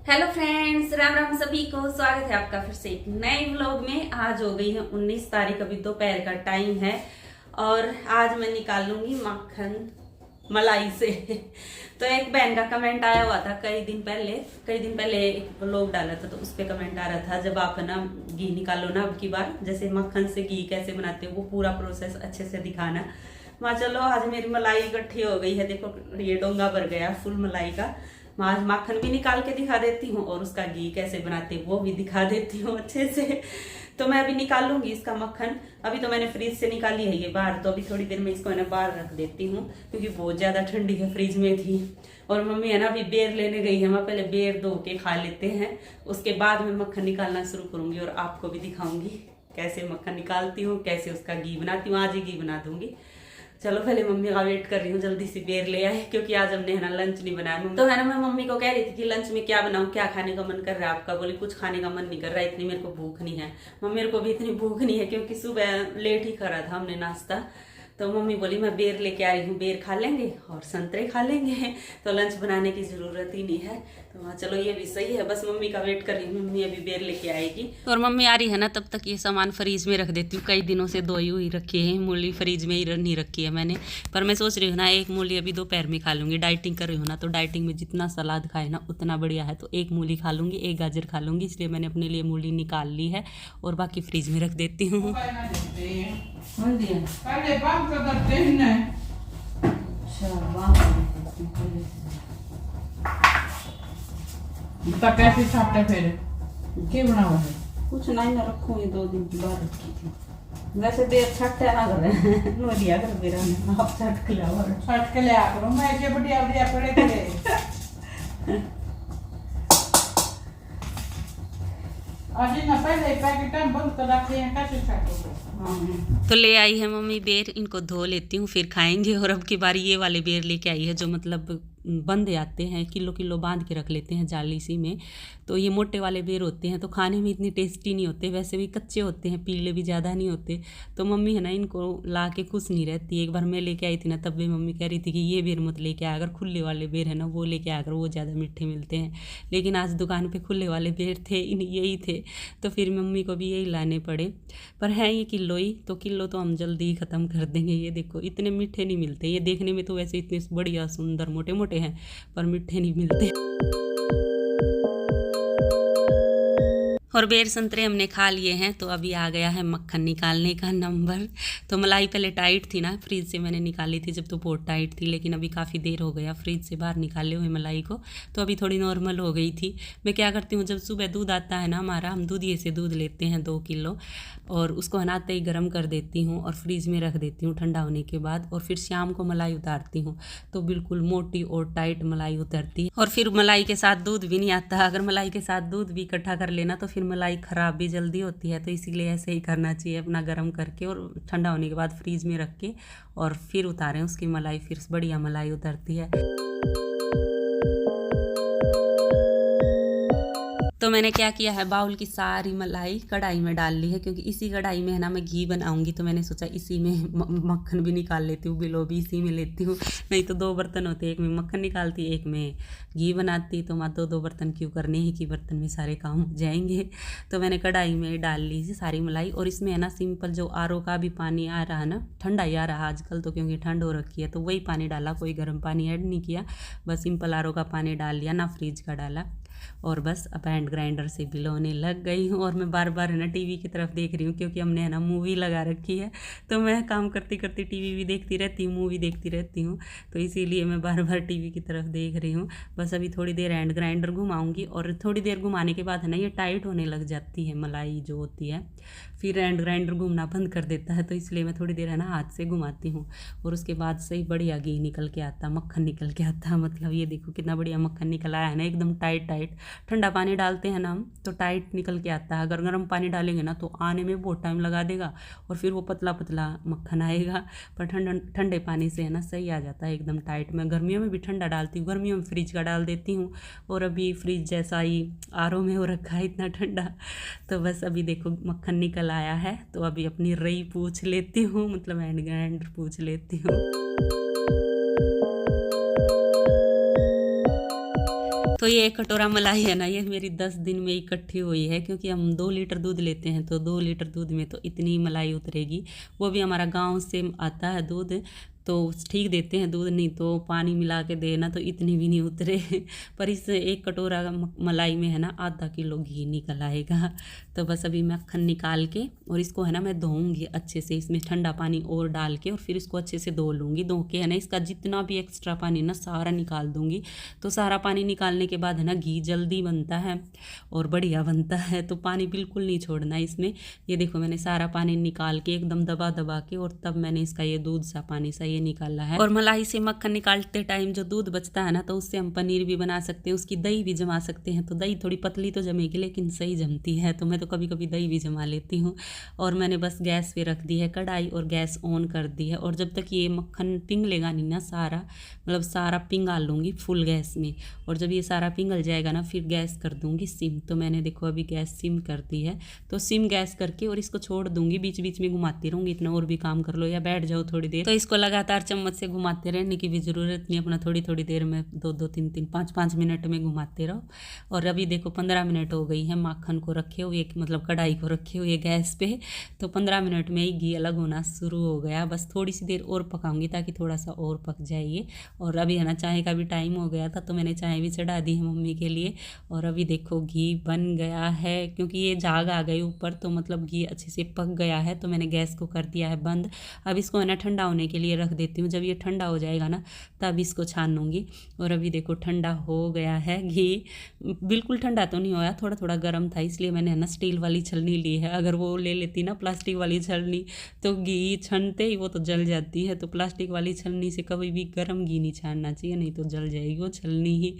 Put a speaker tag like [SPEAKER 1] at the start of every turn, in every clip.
[SPEAKER 1] Hello friends, Ram Ram सभी को। स्वागत है आपका फिर से एक नए व्लॉग में। आज हो गई है 19 तारीख, अभी दोपहर का टाइम है और आज मैं निकालूंगी मक्खन मलाई से। तो एक बहन का कमेंट आया हुआ था कई दिन पहले एक व्लॉग डाला था, तो उस पे कमेंट आ रहा था जब आप ना घी निकालो ना अब की बार, जैसे मक्खन से घी कैसे बनाते हो वो पूरा प्रोसेस अच्छे से दिखाना। वहाँ चलो आज मेरी मलाई इकट्ठी हो गई है, देखो ये डोंगा भर गया फुल मलाई का। मैं आज माखन भी निकाल के दिखा देती हूँ और उसका घी कैसे बनाते हैं वो भी दिखा देती हूँ अच्छे से। तो मैं अभी निकालूंगी इसका मक्खन। अभी तो मैंने फ्रिज से निकाली है ये बाहर, तो अभी थोड़ी देर में इसको है ना बाहर रख देती हूँ क्योंकि बहुत ज्यादा ठंडी है, फ्रिज में थी। और मम्मी है ना अभी बेर लेने गई है, मैं पहले बेर धो के खा लेते हैं, उसके बाद में मक्खन निकालना शुरू करूंगी और आपको भी दिखाऊंगी कैसे मक्खन निकालती हूँ, कैसे उसका घी बनाती हूँ। आज ही घी बना दूंगी। चलो पहले मम्मी का वेट कर रही हूँ, जल्दी से बेर ले आए क्योंकि आज हमने है ना लंच नहीं बनाया। तो है ना मैं मम्मी को कह रही थी कि लंच में क्या बनाऊँ, क्या खाने का मन कर रहा है आपका। बोली कुछ खाने का मन नहीं कर रहा है, इतनी मेरे को भूख नहीं है। मेरे को भी इतनी भूख नहीं है क्योंकि सुबह लेट ही करा था हमने नाश्ता। तो मम्मी बोली मैं बेर लेके आ रही हूँ, बेर खा लेंगे और संतरे खा लेंगे, तो लंच बनाने की जरूरत ही नहीं है। तो हाँ चलो ये भी सही है, बस मम्मी का वेट कर रही हूँ, मम्मी अभी बेर लेके आएगी। और मम्मी आ रही है ना तब तक ये सामान फ्रीज में रख देती हूँ। कई दिनों से धोई हुई रखी है मूली, फ्रीज में ही नहीं रखी है मैंने। पर मैं सोच रही हूँ ना एक मूली अभी दोपहर में खा लूंगी। डाइटिंग कर रही हूँ ना, तो डाइटिंग में जितना सलाद खाए ना उतना बढ़िया है। तो एक मूली खा लूंगी, एक गाजर खा लूंगी, इसलिए मैंने अपने लिए मूली निकाल ली है और बाकी फ्रीज में रख देती हूँ।
[SPEAKER 2] कैसे छापते फिर क्या बना हुआ है?
[SPEAKER 1] कुछ नहीं ना रखूंगी, 2 दिन की बात रखी थी। वैसे देर छटते ना कर नो दिया कर बेरा में आप छट के लाओ,
[SPEAKER 2] छट के ले आ करो। मैं ऐसे बढ़िया बढ़िया पड़े थे अजी ना पहले पैकेट बंद कर रखे हैं, कैसे छाटोगे?
[SPEAKER 1] तो ले आई है मम्मी बेर, इनको धो लेती हूँ फिर खाएंगे। और अब की बारी ये वाले बेर लेके आई है जो मतलब बंद आते हैं, किलो किलो बांध के रख लेते हैं जाली सी में। तो ये मोटे वाले बेर होते हैं तो खाने में इतनी टेस्टी नहीं होते, वैसे भी कच्चे होते हैं, पीले भी ज़्यादा नहीं होते। तो मम्मी है ना इनको ला के खुश नहीं रहती। एक बार मैं लेके आई थी ना तब भी मम्मी कह रही थी कि ये बेर मत लेके आया अगर, खुले वाले बेर है ना वो लेके आया अगर, वो ज़्यादा मीठे मिलते हैं। लेकिन आज दुकान पर खुले वाले बेर थे, यही थे, तो फिर मम्मी को भी यही लाने पड़े। पर है ये किलो ही, तो किलो तो हम जल्दी ही ख़त्म कर देंगे। ये देखो इतने मीठे नहीं मिलते, ये देखने में तो वैसे इतने बढ़िया सुंदर मोटे मोटे हैं पर मीठे नहीं मिलते। और बेर संतरे हमने खा लिए हैं, तो अभी आ गया है मक्खन निकालने का नंबर। तो मलाई पहले टाइट थी ना, फ्रिज से मैंने निकाली थी जब, तो बहुत टाइट थी, लेकिन अभी काफ़ी देर हो गया फ्रिज से बाहर निकाले हुए मलाई को, तो अभी थोड़ी नॉर्मल हो गई थी। मैं क्या करती हूँ, जब सुबह दूध आता है ना हमारा, हम दूधिए से दूध लेते हैं 2 किलो, और उसको हनाते ही गर्म कर देती हूँ और फ्रीज में रख देती हूँ ठंडा होने के बाद। और फिर शाम को मलाई उतारती हूँ तो बिल्कुल मोटी और टाइट मलाई उतरती है। और फिर मलाई के साथ दूध भी नहीं आता, अगर मलाई के साथ दूध भी इकट्ठा कर लेना तो फिर मलाई ख़राब भी जल्दी होती है। तो इसीलिए ऐसे ही करना चाहिए, अपना गर्म करके और ठंडा होने के बाद फ्रीज में रख के और फिर उतारें उसकी मलाई, फिर बढ़िया मलाई उतरती है। तो मैंने क्या किया है, बाउल की सारी मलाई कढ़ाई में डाल ली है क्योंकि इसी कढ़ाई में है ना मैं घी बनाऊंगी। तो मैंने सोचा इसी में मक्खन भी निकाल लेती हूँ, बिलो भी इसी में लेती हूँ। नहीं तो 2 बर्तन होते, एक में मक्खन निकालती एक में घी बनाती, तो मैं 2 बर्तन क्यों करने, ही की बर्तन में सारे काम हो जाएंगे। तो मैंने कढ़ाई में डाल ली सारी मलाई। और इसमें है ना सिंपल जो आरओ का भी पानी आ रहा है ना, ठंडा ही आ रहा है आजकल तो क्योंकि ठंड हो रखी है, तो वही पानी डाला, कोई गर्म पानी ऐड नहीं किया, बस सिंपल आरओ का पानी डाल लिया, ना फ्रिज का डाला। और बस अब हैंड ग्राइंडर से बिलोने लग गई हूँ। और मैं बार बार है ना टीवी की तरफ देख रही हूँ क्योंकि हमने है ना मूवी लगा रखी है, तो मैं काम करती करती टीवी भी देखती रहती हूँ, मूवी देखती रहती हूँ, तो इसीलिए मैं बार बार टीवी की तरफ देख रही हूँ। बस अभी थोड़ी देर हैंड ग्राइंडर घुमाऊँगी और थोड़ी देर घुमाने के बाद है ना ये टाइट होने लग जाती है मलाई जो होती है, फिर हैंड ग्राइंडर घूमना बंद कर देता है। तो इसलिए मैं थोड़ी देर है ना हाथ से घुमाती हूँ और उसके बाद से ही बढ़िया घी निकल के आता, मक्खन निकल के आता। मतलब ये देखो कितना बढ़िया मक्खन निकल आया है ना, एकदम टाइट टाइट। ठंडा पानी डालते हैं ना हम तो टाइट निकल के आता है, अगर गर्म पानी डालेंगे ना तो आने में बहुत टाइम लगा देगा और फिर वो पतला पतला मक्खन आएगा। पर ठंडे पानी से है ना सही आ जाता है एकदम टाइट। मैं गर्मियों में भी ठंडा डालती हूँ, गर्मियों में फ्रिज का डाल देती हूँ, और अभी फ्रिज जैसा ही आरओ में हो रखा है इतना ठंडा। तो बस अभी देखो मक्खन निकल आया है, तो अभी अपनी रई पूछ लेती हूँ, मतलब हैंड ग्राइंडर पूछ लेती हूँ। तो ये एक कटोरा मलाई है ना, ये मेरी 10 दिन में इकट्ठी हुई है, क्योंकि हम 2 लीटर दूध लेते हैं तो 2 लीटर दूध में तो इतनी मलाई उतरेगी। वो भी हमारा गांव से आता है दूध, तो ठीक देते हैं दूध, नहीं तो पानी मिला के देना तो इतनी भी नहीं उतरे। पर इस एक कटोरा मलाई में है ना आधा किलो घी निकल आएगा। तो बस अभी मक्खन निकाल के और इसको है ना मैं धोऊंगी अच्छे से, इसमें ठंडा पानी और डाल के और फिर इसको अच्छे से धो लूँगी। धो के है ना इसका जितना भी एक्स्ट्रा पानी ना सारा निकाल दूँगी। तो सारा पानी निकालने के बाद है ना घी जल्दी बनता है और बढ़िया बनता है, तो पानी बिल्कुल नहीं छोड़ना इसमें। ये देखो मैंने सारा पानी निकाल के एकदम दबा दबा के और तब मैंने इसका ये दूध सा पानी सा ये निकाला है। और मलाई से मक्खन निकालते टाइम जो दूध बचता है ना, तो उससे हम पनीर भी बना सकते हैं, उसकी दही भी जमा सकते हैं। तो दही थोड़ी पतली तो जमेगी लेकिन सही जमती है, तो मैं तो कभी कभी दही भी जमा लेती हूँ। और मैंने बस गैस पे रख दी है कढ़ाई और गैस ऑन कर दी है। और जब तक ये मक्खन पिघलेगा नहीं ना सारा, मतलब सारा पिघाल लूँगी फुल गैस में। और जब ये सारा पिघल जाएगा ना फिर गैस कर दूँगी सिम। तो मैंने देखो अभी गैस सिम कर दी है, तो सिम गैस करके और इसको छोड़ दूँगी। बीच बीच में घुमाती रहूँगी, इतना और भी काम कर लो या बैठ जाओ थोड़ी देर। तो इसको लगातार चम्मच से घुमाते रहने की भी ज़रूरत नहीं, अपना थोड़ी थोड़ी देर में 2-2, 3-3, 5-5 मिनट में घुमाते रहो। और अभी देखो 15 मिनट हो गई है माखन को रखे हुए, मतलब कढ़ाई को रखे हुए गैस पे। तो 15 मिनट में ही घी अलग होना शुरू हो गया। बस थोड़ी सी देर और पकाऊंगी ताकि थोड़ा सा और पक जाइए। और अभी है ना चाय का भी टाइम हो गया था, तो मैंने चाय भी चढ़ा दी है मम्मी के लिए। और अभी देखो घी बन गया है, क्योंकि ये झाग आ गई ऊपर, तो मतलब घी अच्छे से पक गया है। तो मैंने गैस को कर दिया है बंद। अब इसको है ना ठंडा होने के लिए रख देती हूँ। जब ये ठंडा हो जाएगा ना तब इसको छानूंगी। और अभी देखो ठंडा हो गया है घी, बिल्कुल ठंडा तो नहीं होया, थोड़ा थोड़ा गर्म था, इसलिए मैंने है ना स्टील वाली छलनी ली है। अगर वो ले लेती ना प्लास्टिक वाली छलनी तो घी छनते ही वो तो जल जाती है। तो प्लास्टिक वाली छलनी से कभी भी गर्म घी नहीं छानना चाहिए, नहीं तो जल जाएगी वो छलनी ही।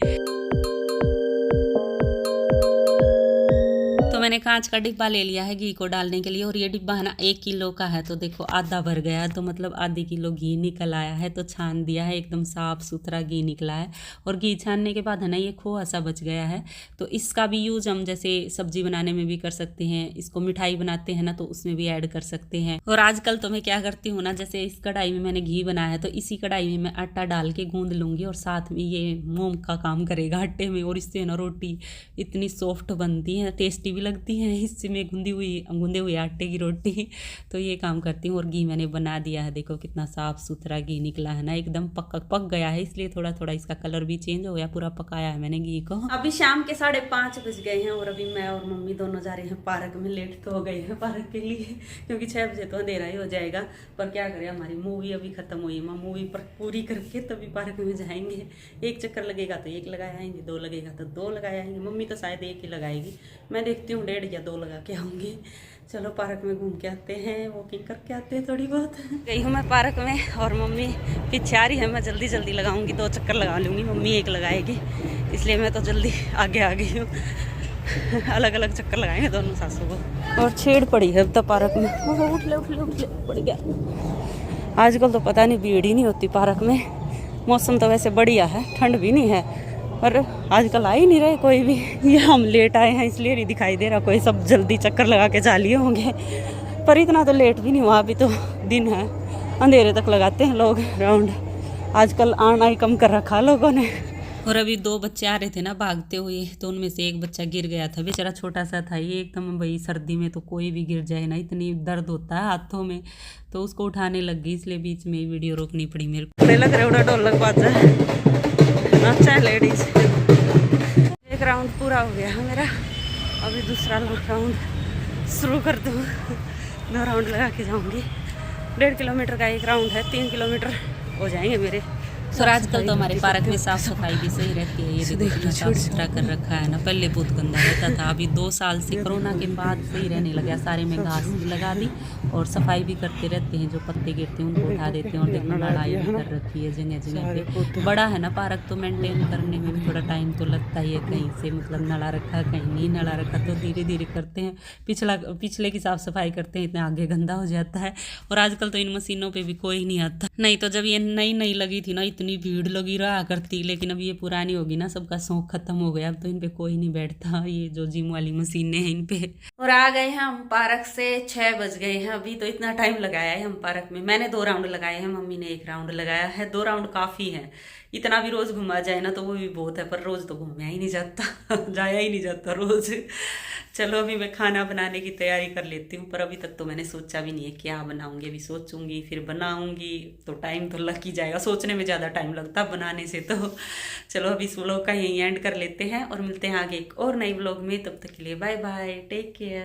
[SPEAKER 1] तो मैंने कांच का डिब्बा ले लिया है घी को डालने के लिए। और ये डिब्बा है ना 1 किलो का है, तो देखो आधा भर गया, तो मतलब आधे किलो घी निकल आया है। तो छान दिया है, एकदम साफ सुथरा घी निकला है। और घी छानने के बाद है ना ये खोआ सा बच गया है, तो इसका भी यूज हम जैसे सब्जी बनाने में भी कर सकते हैं। इसको मिठाई बनाते हैं ना तो उसमें भी ऐड कर सकते हैं। और आजकल तो मैं क्या करती हूँ ना, जैसे इस कढ़ाई में मैंने घी बनाया है तो इसी कढ़ाई में मैं आटा डाल के गूंद लूँगी और साथ में ये मोम का काम करेगा आटे में। और इससे ना रोटी इतनी सॉफ्ट बनती है, टेस्टी भी लगती है इससे में गूंदे हुए आटे की रोटी। तो ये काम करती हूँ। और घी मैंने बना दिया है, देखो कितना साफ सुथरा घी निकला है ना, एकदम पक गया है, इसलिए थोड़ा थोड़ा इसका कलर भी चेंज हो गया। पूरा पकाया है मैंने घी को। अभी शाम के 5:30 बज गए हैं और अभी मैं और मम्मी दोनों जा रहे हैं पार्क में। लेट तो हो गए हैं पार्क के लिए, क्योंकि 6 बजे तो अंधेरा ही हो जाएगा। पर क्या करें, हमारी मूवी अभी खत्म हुई है, मूवी पर पूरी करके तभी पार्क में जाएंगे। 1 चक्कर लगेगा तो 1 लगाए आएंगे, 2 लगेगा तो 2 लगाए आएंगे। मम्मी तो शायद 1 ही लगाएगी, मैं देखती हूँ 1.5 या 2 लगा के आऊँगी। चलो पार्क में घूम के आते हैं, वॉकिंग करके आते हैं थोड़ी बहुत। गई हूँ मैं पार्क में और मम्मी पीछे आ रही है। मैं जल्दी जल्दी लगाऊंगी, 2 चक्कर लगा लूँगी, मम्मी 1 लगाएगी, इसलिए मैं तो जल्दी आगे आ गई हूँ। अलग अलग चक्कर लगाएंगे दोनों सासू को। और छेड़ पड़ी है अब तो पार्क में, उठ ले पड़ गया। आजकल तो पता नहीं भीड़ ही नहीं होती पार्क में। मौसम तो वैसे बढ़िया है, ठंड भी नहीं है, पर आजकल आ ही नहीं रहे कोई भी। ये हम लेट आए हैं इसलिए नहीं दिखाई दे रहा कोई, सब जल्दी चक्कर लगा के जा लिए होंगे। पर इतना तो लेट भी नहीं हुआ, अभी तो दिन है, अंधेरे तक लगाते हैं लोग राउंड। आजकल आना ही कम कर रखा लोगों ने। और अभी 2 बच्चे आ रहे थे ना भागते हुए, तो उनमें से एक बच्चा गिर गया था, बेचारा छोटा सा था ये एकदम। भाई सर्दी में तो कोई भी गिर जाए ना, इतनी दर्द होता है हाथों में, तो उसको उठाने लग गई, इसलिए बीच में वीडियो रोकनी पड़ी मेरे को। लग रहा है ढोलक बाजा अच्छा है लेडीज। एक राउंड पूरा हो गया है मेरा, अभी दूसरा राउंड शुरू कर दूँ। 2 राउंड लगा के जाऊँगी। 1.5 किलोमीटर का एक राउंड है, 3 किलोमीटर हो जाएंगे मेरे। और आजकल तो हमारे पार्क में साफ सफाई भी सही रहती है। ये देखो कितना साफ सुथरा कर रखा है ना, पहले बहुत गंदा रहता था, अभी 2 साल से कोरोना के बाद सही रहने लगा। सारे में घास भी लगा दी और सफाई भी करते रहते हैं, जो पत्ते गिरते हैं उनको उठा देते हैं। और देखो लड़ाई भी कर रखी है जगह जगह पे। बड़ा है ना पार्क, तो मेंटेन करने में भी थोड़ा टाइम तो लगता ही है। कहीं से मतलब नला रखा, कहीं नहीं नला रखा, तो धीरे धीरे करते हैं। पिछले की साफ सफाई करते हैं, इतना आगे गंदा हो जाता है। और आजकल तो इन मशीनों पर भी कोई नहीं आता, नहीं तो जब ये नई लगी थी ना इतनी भीड़ लगी रहा करती, लेकिन अब ये पुरानी होगी ना, सबका शौक खत्म हो गया, अब तो इन पे कोई नहीं बैठता, ये जो जिम वाली मशीनें हैं इन पे। और आ गए हैं हम पार्क से, 6 बज गए हैं अभी, तो इतना टाइम लगाया है हम पार्क में। मैंने 2 राउंड लगाए हैं, मम्मी ने 1 राउंड लगाया है। 2 राउंड काफ़ी है, इतना भी रोज़ घुमा जाए ना तो वो भी बहुत है, पर रोज़ तो घूमया ही नहीं जाता जाया ही नहीं जाता रोज़। चलो अभी मैं खाना बनाने की तैयारी कर लेती हूँ, पर अभी तक तो मैंने सोचा भी नहीं है क्या बनाऊंगी। अभी सोचूंगी फिर बनाऊंगी, तो टाइम तो लग ही जाएगा, सोचने में ज़्यादा टाइम लगता है बनाने से। तो चलो अभी इस व्लॉग का यहीं एंड कर लेते हैं और मिलते हैं आगे एक और नई व्लॉग में। तब तक के लिए बाय बाय, टेक केयर।